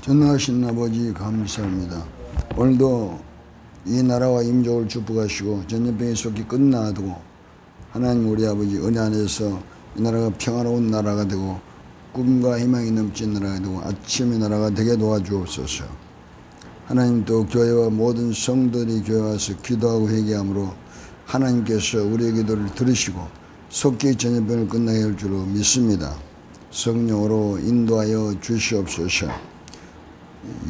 전능하신 아버지 감사합니다. 오늘도 이 나라와 임족을 축복하시고 전염병의 속이 끝나두고 하나님 우리 아버지 은혜 안에서 이 나라가 평화로운 나라가 되고 꿈과 희망이 넘친 나라가 되고 아침의 나라가 되게 도와주옵소서. 하나님 또 교회와 모든 성도들이 교회 와서 기도하고 회개함으로 하나님께서 우리의 기도를 들으시고 속히 전염병을 끝나게 할 줄로 믿습니다. 성령으로 인도하여 주시옵소서.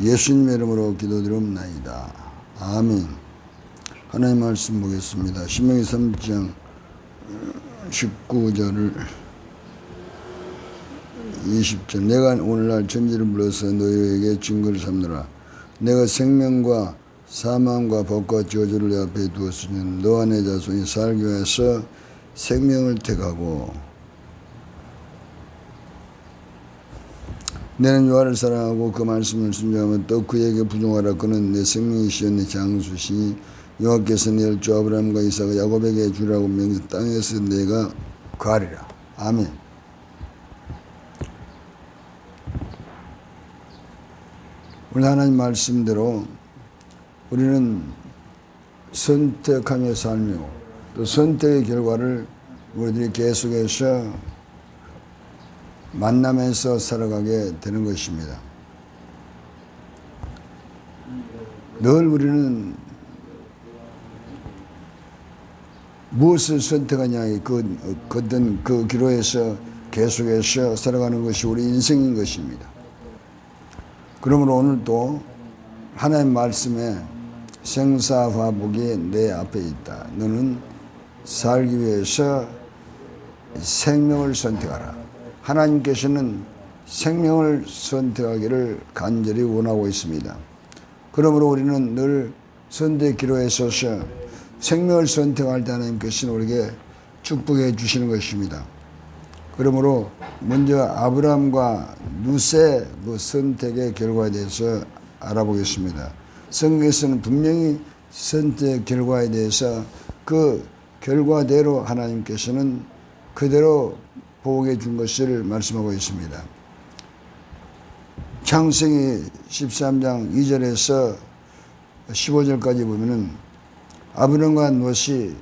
예수님의 이름으로 기도드립나이다. 아멘. 하나님 말씀 보겠습니다. 신명기 3장 19절을 20절. 내가 오늘날 천지를 불러서 너희에게 증거를 삼느라. 내가 생명과 사망과 복과 저주를 내 앞에 두었으니 너와 내 자손이 살기 위해서 생명을 택하고 내는 여호와를 사랑하고 그 말씀을 순종하면 또 그에게 부종하라. 그는 내 생명이시여 내 장수시니 여호와께서 내 주 아브라함과 이삭과 야곱에게 주라고 명한 땅에서 내가 거하리라. 아멘. 우리 하나님 말씀대로 우리는 선택하며 살며 또 선택의 결과를 우리들이 계속해서 만나면서 살아가게 되는 것입니다. 늘 우리는 무엇을 선택하냐 그 기로에서 계속해서 살아가는 것이 우리 인생인 것입니다. 그러므로 오늘도 하나님 말씀에 생사화복이 내 앞에 있다. 너는 살기 위해서 생명을 선택하라. 하나님께서는 생명을 선택하기를 간절히 원하고 있습니다. 그러므로 우리는 늘 선택의 기로에 서서 생명을 선택할 때 하나님께서는 우리에게 축복해 주시는 것입니다. 그러므로 먼저 아브라함과 룻의 그 선택의 결과에 대해서 알아보겠습니다. 성경에서는 분명히 선택 결과에 대해서 그 결과대로 하나님께서는 그대로 보게 준 것을 말씀하고 있습니다. 창세기 13장 2절에서 15절까지 보면은 아브람과 롯이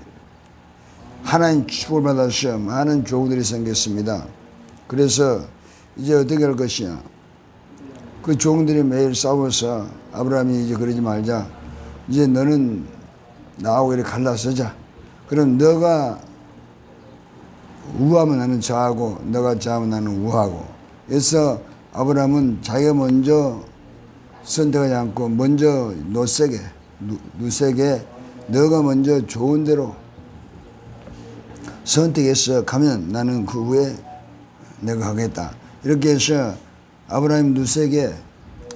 하나님 축복을 받아서 많은 종들이 생겼습니다. 그래서 이제 어떻게 할 것이냐. 그 종들이 매일 싸워서 아브라함이 이제 그러지 말자. 이제 너는 나하고 이렇게 갈라서자. 그럼 너가 우하면 나는 좌하고 너가 좌하면 나는 우하고. 그래서 아브라함은 자기가 먼저 선택하지 않고 먼저 롯에게 너가 먼저 좋은 대로 선택해서 가면 나는 그 후에 내가 가겠다. 이렇게 해서 아브라함 롯에게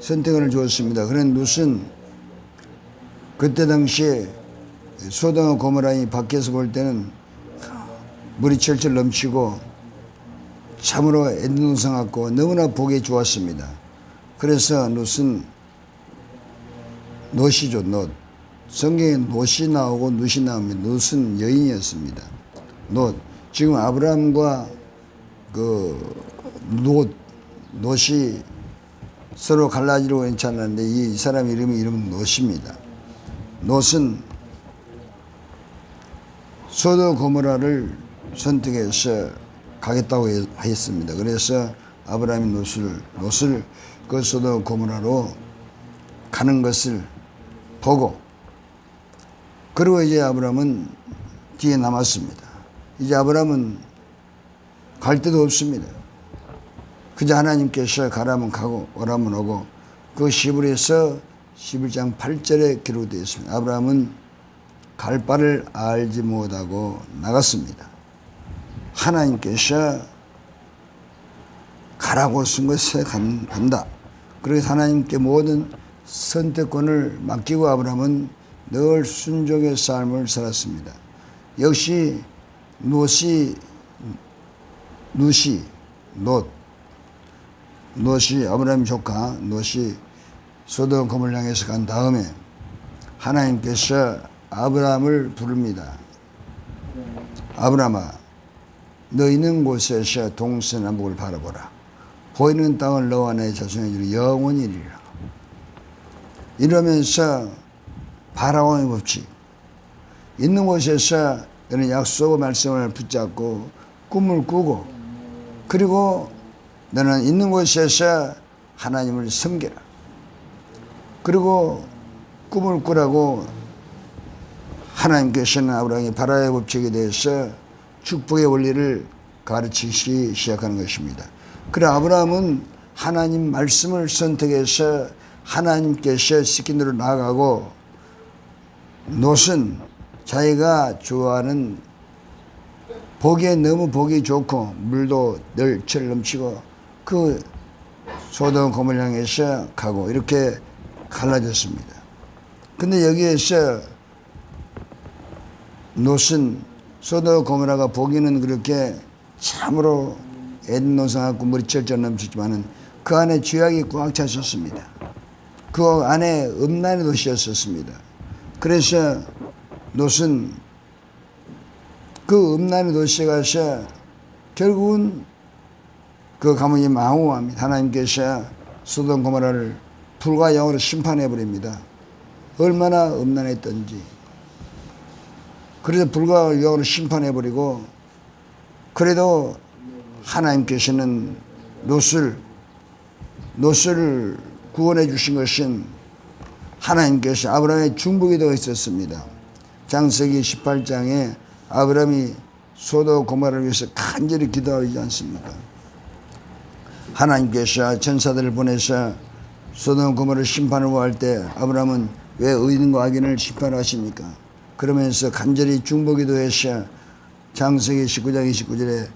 선택을 주었습니다. 그런데 롯은 그때 당시에 소돔과 고모라이 밖에서 볼 때는 물이 철철 넘치고 참으로 에덴동산 같고 너무나 보기 좋았습니다. 그래서 롯은 롯이죠. 롯. 성경에 롯이 나오고 룻이 나옵니다. 롯은 여인이었습니다. 롯. 지금 아브라함과 롯이 서로 갈라지려고 괜찮았는데 이 사람 이름은 롯입니다. 롯은 소돔 고모라를 선택해서 가겠다고 했습니다. 그래서 아브라함이 롯을 그 소돔 고모라로 가는 것을 보고 그리고 이제 아브라함은 뒤에 남았습니다. 이제 아브라함은 갈 데도 없습니다. 그저 하나님께서 가라면 가고 오라면 오고 그 시브리에서 11장 8절에 기록되어 있습니다. 아브라함은 갈 바를 알지 못하고 나갔습니다. 하나님께서 가라고 쓴 것에 간다. 그래서 하나님께 모든 선택권을 맡기고 아브라함은 늘 순종의 삶을 살았습니다. 역시 롯이 아브라함 조카 롯이 소돔 고모를 향해서 간 다음에 하나님께서 아브라함을 부릅니다. 아브라함아, 너 있는 곳에서 동서남북을 바라보라. 보이는 땅을 너와 내 자손에게 주리 영원히 이르리라. 이러면서 바라왕의 법칙, 있는 곳에서 너는 약속의 말씀을 붙잡고 꿈을 꾸고, 그리고 너는 있는 곳에서 하나님을 섬겨라. 그리고 꿈을 꾸라고 하나님께서는 아브라함의 바라의 법칙에 대해서 축복의 원리를 가르치기 시작하는 것입니다. 그래 아브라함은 하나님 말씀을 선택해서 하나님께서 시킨 대로 나아가고, 롯은 자기가 좋아하는 보기에 너무 보기 좋고 물도 늘 넘치고 그 소돔 고모를 향해서 가고 이렇게 갈라졌습니다. 근데 여기에서 롯은 소돔 고모라가 보기는 그렇게 참으로 에덴노상하고 물이 철철 넘치지만은 그 안에 죄악이 꽉 찼었습니다. 그 안에 음란의 도시였었습니다. 그래서 롯은 그 음란의 도시에 가서 결국은 그 가문이 망후합니다. 하나님께서 소돔 고모라를 불과 영으로 심판해 버립니다. 얼마나 음란했던지. 그래서 불과 영으로 심판해 버리고, 그래도 하나님께서는 롯을 구원해 주신 것은 하나님께서 아브라함의 중보기도가 있었습니다. 창세기 18장에 아브라함이 소돔 고모라를 위해서 간절히 기도하지 않습니까? 하나님께서 천사들을 보내서 소돔 고모라를 심판을 구할 때 아브라함은 왜 의인과 악인을 심판하십니까? 그러면서 간절히 중보기도해서 창세기 19장 29절에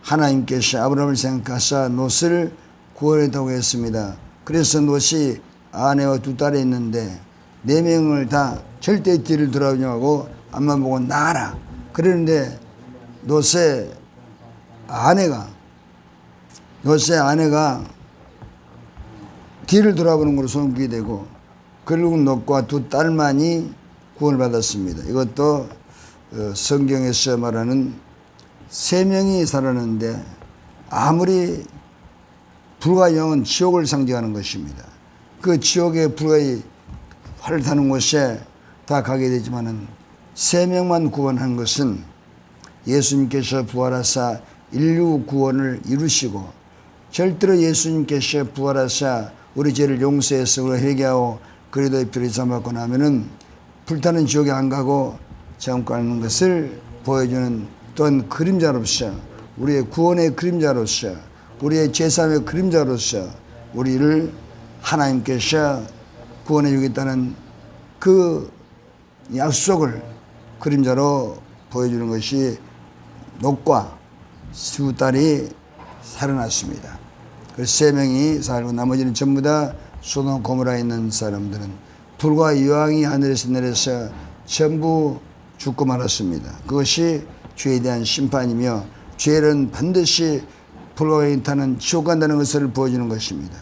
하나님께서 아브라함을 생각하사 롯을 구원했다고 했습니다. 그래서 롯이 아내와 두 딸이 있는데 4명을 다 절대 뒤를 돌아보지 말고 앞만 보고 나가라. 그러는데 롯의 아내가 뒤를 돌아보는 것으로 손귀게 되고, 결국 롯과 두 딸만이 구원을 받았습니다. 이것도 성경에서 말하는 3명이 살았는데 아무리 불과 영은 지옥을 상징하는 것입니다. 그 지옥의 불가의 활을 타는 곳에 다 가게 되지만은 3명만 구원한 것은 예수님께서 부활하사 인류 구원을 이루시고, 절대로 예수님께서 부활하사 우리 죄를 용서해서 우리 회개하고 그리스도의 피를 삼았고 나면은 불타는 지옥에 안 가고 지옥 가는 것을 보여주는, 또한 그림자로서 우리의 구원의 그림자로서 우리의 제사의 그림자로서 우리를 하나님께서 구원해 주겠다는 그 약속을 그림자로 보여주는 것이 롯과 두 딸이 살아났습니다. 그래서 3명이 살고 나머지는 전부 다 소돔 고모라에 있는 사람들은 불과 유황이 하늘에서 내려서 전부 죽고 말았습니다. 그것이 죄에 대한 심판이며 죄는 반드시 불가에 타는 지옥 간다는 것을 보여주는 것입니다.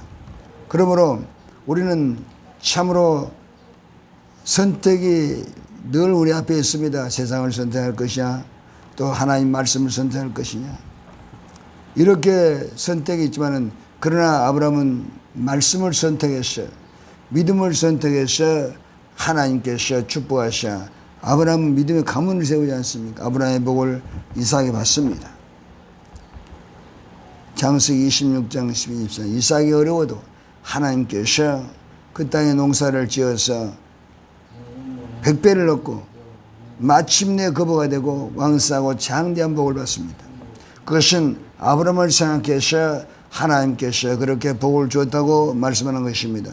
그러므로 우리는 참으로 선택이 늘 우리 앞에 있습니다. 세상을 선택할 것이냐, 또 하나님 말씀을 선택할 것이냐. 이렇게 선택이 있지만은, 그러나 아브라함은 말씀을 선택했어요. 믿음을 선택해서 하나님께서 축복하셔 아브라함은 믿음의 가문을 세우지 않습니까? 아브라함의 복을 이삭에게 받습니다. 창세기 26장 12절 이삭이 어려워도 하나님께서 그 땅에 농사를 지어서 100배를 얻고 마침내 거부가 되고 왕싸고 장대한 복을 받습니다. 그것은 아브라함을 생각해서 하나님께서 그렇게 복을 주었다고 말씀하는 것입니다.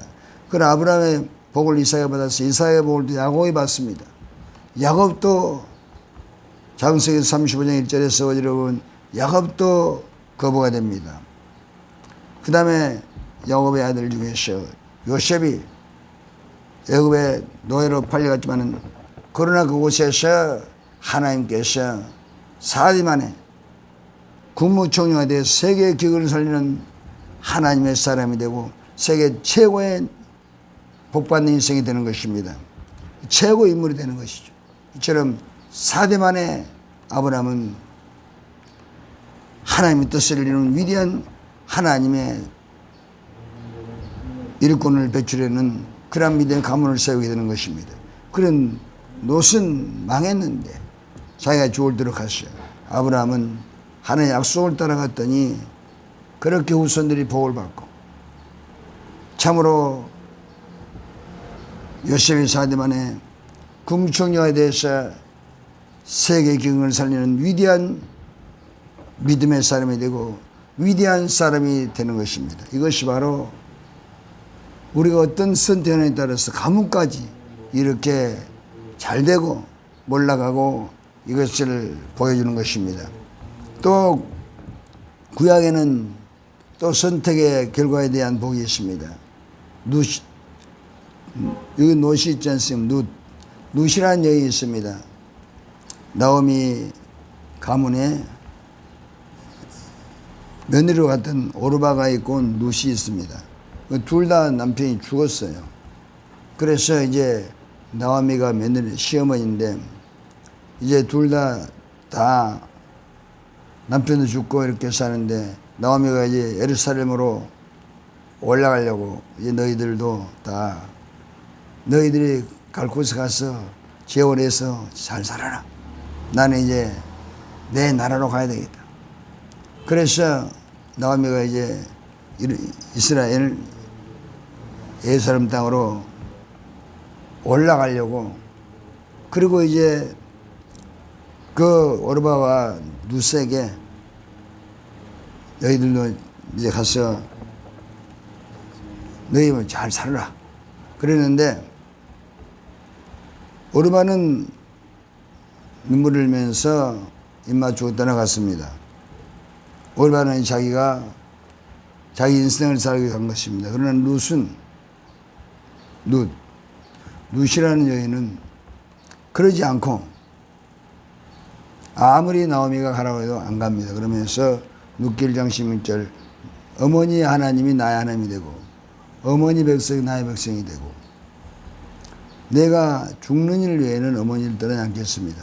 그럼 아브라함의 복을 이삭이 받았어. 이삭의 복을 야곱이 받습니다. 야곱도 창세기 35장 1절에서 5절에 보면 야곱도 거부가 됩니다. 그 다음에 야곱의 아들 중에서 요셉이 애굽의 노예로 팔려갔지만은, 그러나 그곳에서 하나님께서 4년 만에 국무총리가 되어 세계 기근을 살리는 하나님의 사람이 되고 세계 최고의 복받는 인생이 되는 것입니다. 최고 인물이 되는 것이죠. 이처럼 4대 만에 아브라함은 하나님의 뜻을 이루는 위대한 하나님의 일꾼을 배출하는 그런 믿음의 가문을 세우게 되는 것입니다. 그런 롯은 망했는데 자기가 죽을도록 하셔. 아브라함은 하나님의 약속을 따라갔더니 그렇게 후손들이 복을 받고, 참으로 요셉의 사대만에 궁충녀에 대해서 세계 경을 살리는 위대한 믿음의 사람이 되고 위대한 사람이 되는 것입니다. 이것이 바로 우리가 어떤 선택에 따라서 가문까지 이렇게 잘 되고 몰락하고 이것을 보여주는 것입니다. 또 구약에는 또 선택의 결과에 대한 복이 있습니다. 여기 롯이 있지 않습니까? 룻이라는 여인이 있습니다. 나오미 가문에 며느리로 갔던 오르바가 있고 룻이 있습니다. 둘 다 남편이 죽었어요. 그래서 이제 나오미가 며느리 시어머니인데 이제 둘 다 남편도 죽고 이렇게 사는데 나오미가 이제 예루살렘으로 올라가려고 이제 너희들도 다 너희들이 갈 곳에 가서 재혼해서 잘 살아라. 나는 이제 내 나라로 가야 되겠다. 그래서 나오미가 이제 이스라엘 예루살렘 땅으로 올라가려고, 그리고 이제 그 오르바와 룻에게 너희들도 이제 가서 너희는 잘 살아라 그랬는데, 오르바는 눈물을 흘리면서 입맞추고 떠나갔습니다. 오르바는 자기가 자기 인생을 살게 간 것입니다. 그러나 룻이라는 여인은 그러지 않고 아무리 나오미가 가라고 해도 안 갑니다. 그러면서 룻기 1장 16절 어머니 하나님이 나의 하나님이 되고 어머니 백성이 나의 백성이 되고 내가 죽는 일 외에는 어머니를 떠나지 않겠습니다.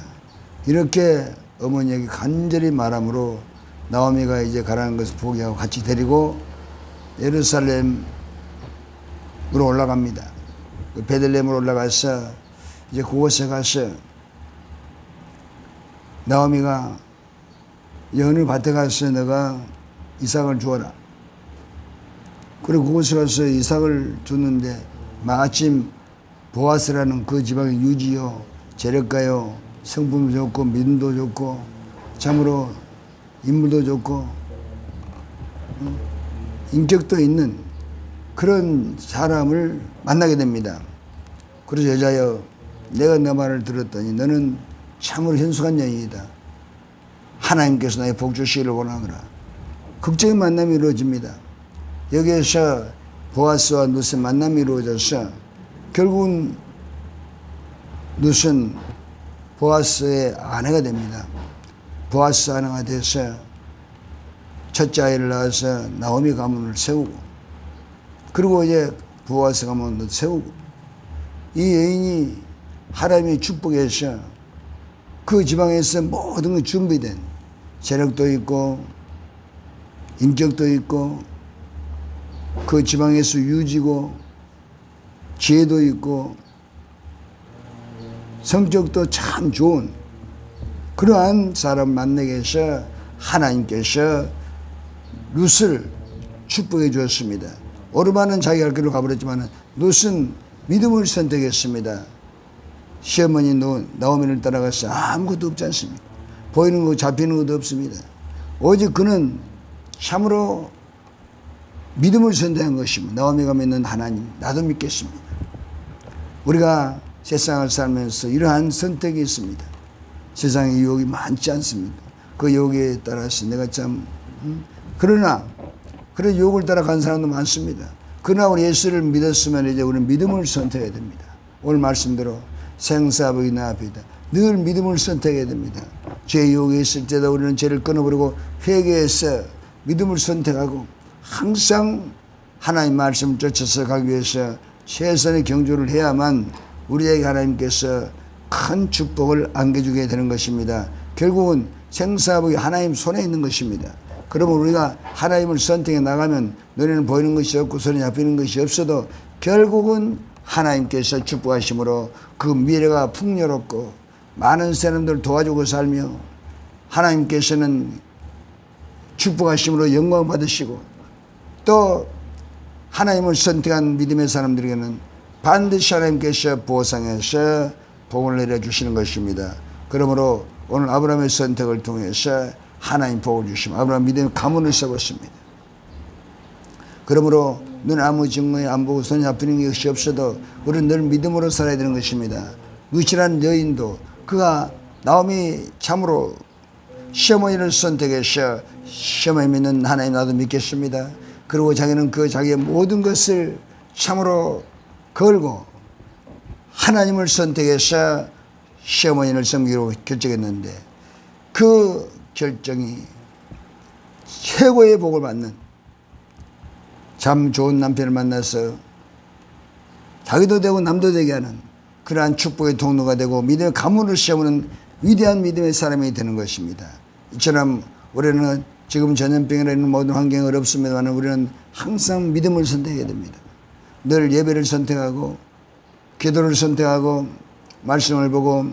이렇게 어머니에게 간절히 말함으로 나오미가 이제 가라는 것을 포기하고 같이 데리고 예루살렘으로 올라갑니다. 베들레헴으로 올라가서 이제 그곳에 가서 나오미가 어느 밭에 가서 너가 이삭을 주어라. 그리고 그곳에 가서 이삭을 줬는데 마침 보아스라는 그 지방의 유지요, 재력가요, 성품도 좋고 믿음도 좋고 참으로 인물도 좋고 인격도 있는 그런 사람을 만나게 됩니다. 그래서 여자여 내가 너 말을 들었더니 너는 참으로 현숙한 여인이다. 하나님께서 나의 복 주시기를 원하노라. 극적인 만남이 이루어집니다. 여기에서 보아스와 룻의 만남이 이루어져서 결국은 룻은 보아스의 아내가 됩니다. 보아스 아내가 돼서 첫째 아이를 낳아서 나오미 가문을 세우고, 그리고 이제 보아스 가문도 세우고, 이 여인이 하나님의 축복에서 그 지방에서 모든 게 준비된 재력도 있고 인격도 있고 그 지방에서 유지고 지혜도 있고 성격도 참 좋은 그러한 사람 만나게 해서 하나님께서 룻을 축복해 주었습니다. 오르바는 자기 갈 길로 가버렸지만 룻은 믿음을 선택했습니다. 시어머니 나오미를 따라가서 아무것도 없지 않습니다. 보이는 거 잡히는 것도 없습니다. 오직 그는 참으로 믿음을 선택한 것입니다. 나오미가 믿는 하나님, 나도 믿겠습니다. 우리가 세상을 살면서 이러한 선택이 있습니다. 세상에 유혹이 많지 않습니다. 그 유혹에 따라서 내가 참 그러나 그런 유혹을 따라간 사람도 많습니다. 그러나 우리 예수를 믿었으면 이제 우리는 믿음을 선택해야 됩니다. 오늘 말씀대로 생사복이 나 앞이다. 늘 믿음을 선택해야 됩니다. 죄 유혹에 있을 때도 우리는 죄를 끊어버리고 회개해서 믿음을 선택하고 항상 하나님 말씀을 쫓아서 가기 위해서 최선의 경주를 해야만 우리에게 하나님께서 큰 축복을 안겨주게 되는 것입니다. 결국은 생사복이 하나님 손에 있는 것입니다. 그러면 우리가 하나님을 선택해 나가면 눈에는 보이는 것이 없고 손에 잡히는 것이 없어도 결국은 하나님께서 축복하심으로 그 미래가 풍요롭고 많은 사람들 도와주고 살며 하나님께서는 축복하심으로 영광 받으시고 또 하나님을 선택한 믿음의 사람들에게는 반드시 하나님께서 보상해서 복을 내려주시는 것입니다. 그러므로 오늘 아브라함의 선택을 통해서 하나님 복을 주시면 아브라함 믿음의 가문을 세웠습니다. 그러므로 눈 아무 증거에 안 보고 손이 아프는 것이 없어도 우리는 늘 믿음으로 살아야 되는 것입니다. 루시라는 여인도 그가 나오미 참으로 시어머니를 선택해서 시어머니 믿는 하나님 나도 믿겠습니다. 그리고 자기는 그 자기의 모든 것을 참으로 걸고 하나님을 선택해서 시어머니를 섬기기로 결정했는데 그 결정이 최고의 복을 받는 참 좋은 남편을 만나서 자기도 되고 남도 되게 하는 그러한 축복의 통로가 되고 믿음의 가문을 세우는 위대한 믿음의 사람이 되는 것입니다. 이처럼 우리는 지금 전염병이라 있는 모든 환경이 어렵습니다만 우리는 항상 믿음을 선택해야 됩니다. 늘 예배를 선택하고 기도를 선택하고 말씀을 보고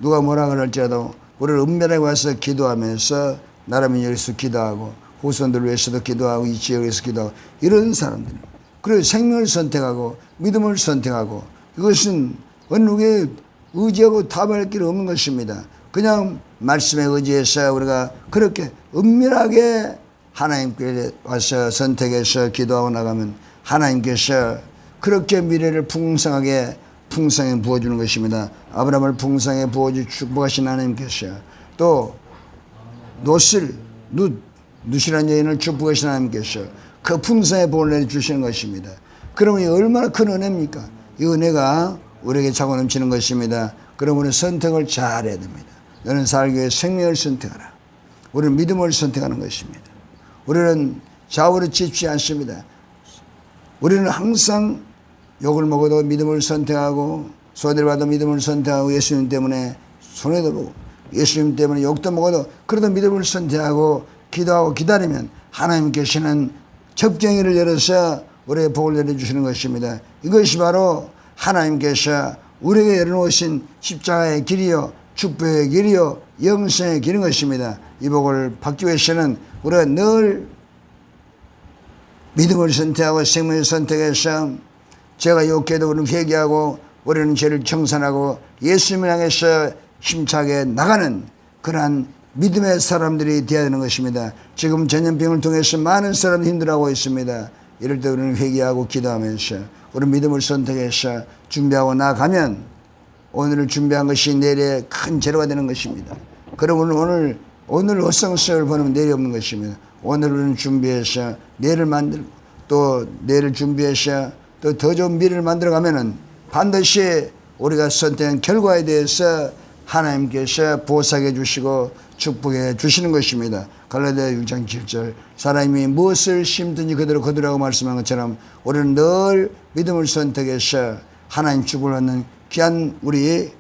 누가 뭐라 그럴지라도 우리를 은밀하게 와서 기도하면서 나라를 위해서 기도하고 후손들을 위해서도 기도하고 이 지역을 위해서 기도하고 이런 사람들 그리고 생명을 선택하고 믿음을 선택하고 이것은 어느 누구에 의지하고 답할 길 없는 것입니다. 그냥 말씀에 의지해서 우리가 그렇게 은밀하게 하나님께 와서 선택해서 기도하고 나가면 하나님께서 그렇게 미래를 풍성하게 부어주는 것입니다. 아브라함을 풍성하게 부어주 축복하신 하나님께서 또 룻이라는 여인을 축복하신 하나님께서 그 풍성의 복을 내려주시는 것입니다. 그러면 얼마나 큰 은혜입니까? 이 은혜가 우리에게 차고 넘치는 것입니다. 그러므로 선택을 잘해야 됩니다. 너는 살기 위해 생명을 선택하라. 우리는 믿음을 선택하는 것입니다. 우리는 좌우로 치지 않습니다. 우리는 항상 욕을 먹어도 믿음을 선택하고 손해를 받아도 믿음을 선택하고 예수님 때문에 손해도 보고 예수님 때문에 욕도 먹어도 그래도 믿음을 선택하고 기도하고 기다리면 하나님께서는 접경이를 열어서 우리의 복을 내려주시는 것입니다. 이것이 바로 하나님께서 우리에게 열어놓으신 십자가의 길이요 축복의 길이요 영생의 길인 것입니다. 이 복을 받기 위해서는 우리가 늘 믿음을 선택하고 생명을 선택해서 죄가 욕해도 우리는 회개하고 우리는 죄를 청산하고 예수님을 향해서 힘차게 나가는 그러한 믿음의 사람들이 되어야 되는 것입니다. 지금 전염병을 통해서 많은 사람들이 힘들어하고 있습니다. 이럴 때 우리는 회개하고 기도하면서 우리 믿음을 선택해서 준비하고 나가면 오늘을 준비한 것이 내일의 큰 재료가 되는 것입니다. 그러면 오늘 어성성을 보내면 내일이 없는 것입니다. 오늘은 준비해서 내일을 만들고 또 내일을 준비해서 또 더 좋은 미래를 만들어가면은 반드시 우리가 선택한 결과에 대해서 하나님께서 보상해 주시고 축복해 주시는 것입니다. 갈라디아 6장 7절 사람이 무엇을 심든지 그대로 거두라고 말씀한 것처럼 우리는 늘 믿음을 선택해서 하나님 축복을 받는 귀한 우리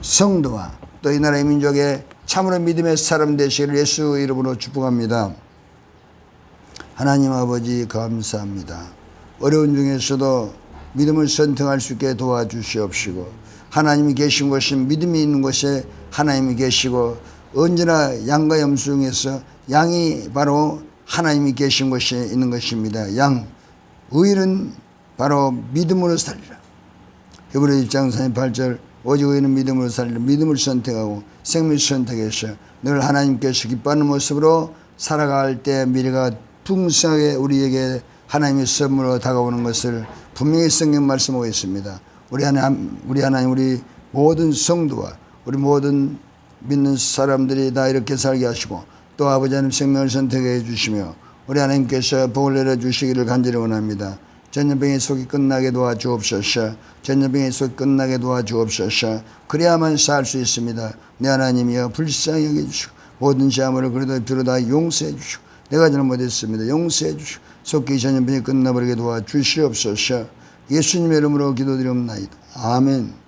성도와 또 이 나라의 민족의 참으로 믿음의 사람 되시기를 예수 이름으로 축복합니다. 하나님 아버지 감사합니다. 어려운 중에서도 믿음을 선택할 수 있게 도와주시옵시고 하나님이 계신 곳이 믿음이 있는 곳에 하나님이 계시고 언제나 양과 염소 중에서 양이 바로 하나님이 계신 곳에 있는 것입니다. 의인은 바로 믿음으로 살리라. 히브리 1장 38절 오직 의인은 믿음으로 살리라. 믿음을 선택하고 생명을 선택해서 늘 하나님께서 기뻐하는 모습으로 살아갈 때 미래가 풍성하게 우리에게 하나님의 선물로 다가오는 것을 분명히 성경 말씀하고 있습니다. 우리 하나님 우리 모든 성도와 우리 모든 믿는 사람들이 다 이렇게 살게 하시고 또 아버지 하나님 생명을 선택해 주시며 우리 하나님께서 복을 내려주시기를 간절히 원합니다. 전염병의 속이 끝나게 도와주옵소서. 전염병의 속이 끝나게 도와주옵소서. 그래야만 살 수 있습니다. 내 하나님이여 불쌍히 여겨주시고 모든 죄악을 그래도 비로다 용서해 주시고 내가 잘못했습니다. 용서해 주시고 속히 전염병이 끝나버리게 도와주시옵소서. 예수님의 이름으로 기도드리옵나이다. 아멘.